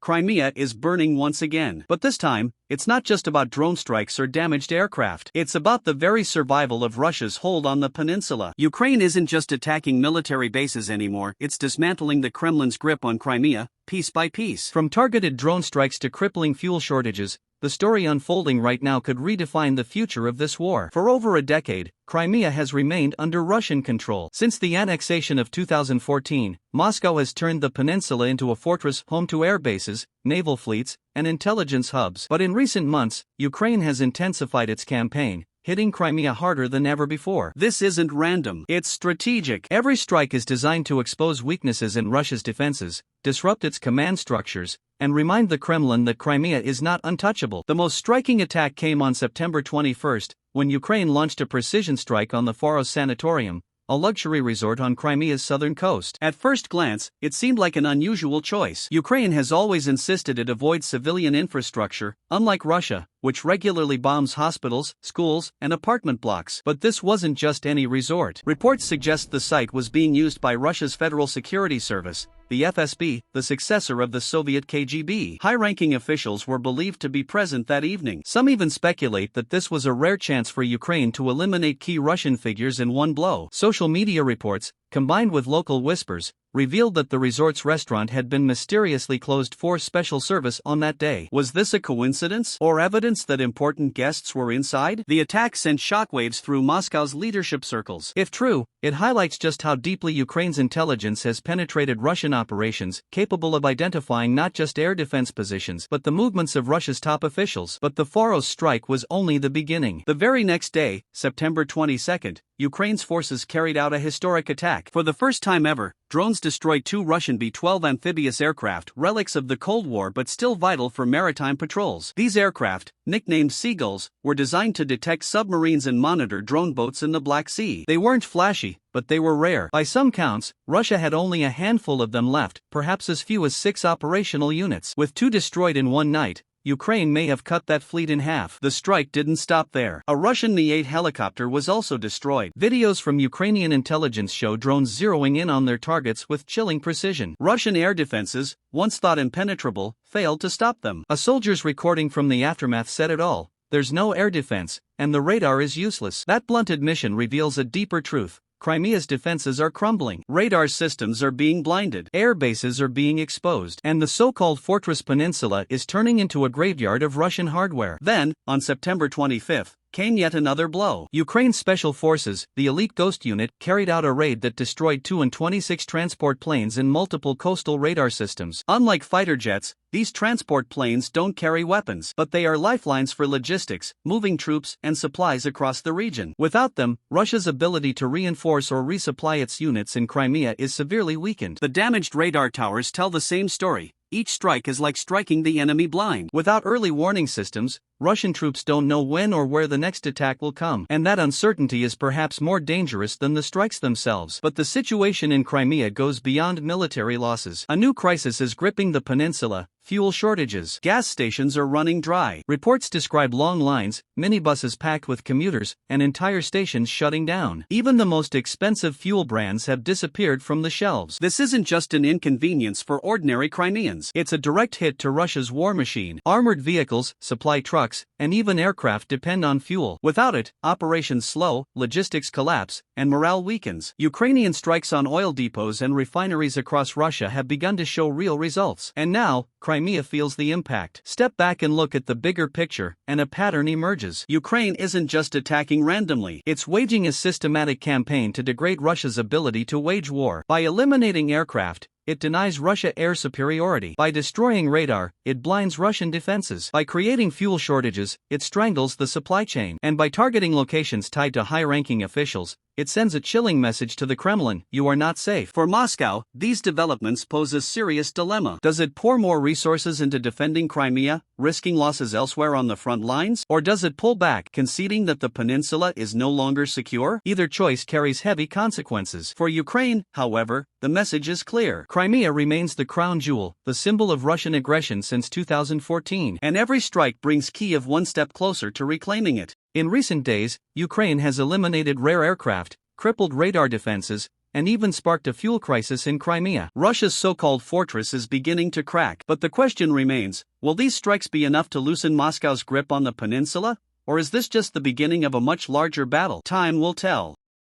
Crimea is burning once again. But this time, it's not just about drone strikes or damaged aircraft. It's about the very survival of Russia's hold on the peninsula. Ukraine isn't just attacking military bases anymore, it's dismantling the Kremlin's grip on Crimea, piece by piece. From targeted drone strikes to crippling fuel shortages, the story unfolding right now could redefine the future of this war. For over a decade, Crimea has remained under Russian control. Since the annexation of 2014, Moscow has turned the peninsula into a fortress home to airbases, naval fleets, and intelligence hubs. But in recent months, Ukraine has intensified its campaign, hitting Crimea harder than ever before. This isn't random, it's strategic. Every strike is designed to expose weaknesses in Russia's defenses, disrupt its command structures, and remind the Kremlin that Crimea is not untouchable. The most striking attack came on September 21, when Ukraine launched a precision strike on the Foros sanatorium, a luxury resort on Crimea's southern coast. At first glance, it seemed like an unusual choice. Ukraine has always insisted it avoid civilian infrastructure, unlike Russia, which regularly bombs hospitals, schools, and apartment blocks. But this wasn't just any resort. Reports suggest the site was being used by Russia's Federal Security Service, the FSB, the successor of the Soviet KGB. High-ranking officials were believed to be present that evening. Some even speculate that this was a rare chance for Ukraine to eliminate key Russian figures in one blow. Social media reports, combined with local whispers, revealed that the resort's restaurant had been mysteriously closed for special service on that day. Was this a coincidence, or evidence that important guests were inside? The attack sent shockwaves through Moscow's leadership circles. If true, it highlights just how deeply Ukraine's intelligence has penetrated Russian operations, capable of identifying not just air defense positions but the movements of Russia's top officials. But the Foros strike was only the beginning. The very next day, September 22, Ukraine's forces carried out a historic attack. For the first time ever, drones destroyed 2 Russian B-12 amphibious aircraft, relics of the Cold War but still vital for maritime patrols. These aircraft, nicknamed Seagulls, were designed to detect submarines and monitor drone boats in the Black Sea. They weren't flashy, but they were rare. By some counts, Russia had only a handful of them left, perhaps as few as 6 operational units. With 2 destroyed in one night, Ukraine may have cut that fleet in half. The strike didn't stop there. A Russian Mi-8 helicopter was also destroyed. Videos from Ukrainian intelligence show drones zeroing in on their targets with chilling precision. Russian air defenses, once thought impenetrable, failed to stop them. A soldier's recording from the aftermath said it all: there's no air defense, and the radar is useless. That blunt admission reveals a deeper truth. Crimea's defenses are crumbling. Radar systems are being blinded. Air bases are being exposed. And the so-called Fortress Peninsula is turning into a graveyard of Russian hardware. Then, on September 25, came yet another blow. Ukraine's special forces, the elite Ghost unit, carried out a raid that destroyed 2 26 transport planes and multiple coastal radar systems. Unlike fighter jets, these transport planes don't carry weapons, but they are lifelines for logistics, moving troops and supplies across the region. Without them, Russia's ability to reinforce or resupply its units in Crimea is severely weakened. The damaged radar towers tell the same story. Each strike is like striking the enemy blind. Without early warning systems, Russian troops don't know when or where the next attack will come. And that uncertainty is perhaps more dangerous than the strikes themselves. But the situation in Crimea goes beyond military losses. A new crisis is gripping the peninsula: fuel shortages. Gas stations are running dry. Reports describe long lines, minibuses packed with commuters, and entire stations shutting down. Even the most expensive fuel brands have disappeared from the shelves. This isn't just an inconvenience for ordinary Crimeans. It's a direct hit to Russia's war machine. Armored vehicles, supply trucks, and even aircraft depend on fuel. Without it, operations slow, logistics collapse, and morale weakens. Ukrainian strikes on oil depots and refineries across Russia have begun to show real results. And now, Crimea feels the impact. Step back and look at the bigger picture, and a pattern emerges. Ukraine isn't just attacking randomly. It's waging a systematic campaign to degrade Russia's ability to wage war. By eliminating aircraft, it denies Russia air superiority. By destroying radar, it blinds Russian defenses. By creating fuel shortages, it strangles the supply chain. And by targeting locations tied to high-ranking officials, it sends a chilling message to the Kremlin: you are not safe. For Moscow, these developments pose a serious dilemma. Does it pour more resources into defending Crimea, risking losses elsewhere on the front lines? Or does it pull back, conceding that the peninsula is no longer secure? Either choice carries heavy consequences. For Ukraine, however, the message is clear. Crimea remains the crown jewel, the symbol of Russian aggression since 2014. And every strike brings Kyiv one step closer to reclaiming it. In recent days, Ukraine has eliminated rare aircraft, crippled radar defenses, and even sparked a fuel crisis in Crimea. Russia's so-called fortress is beginning to crack, but the question remains, will these strikes be enough to loosen Moscow's grip on the peninsula? Or is this just the beginning of a much larger battle? Time will tell.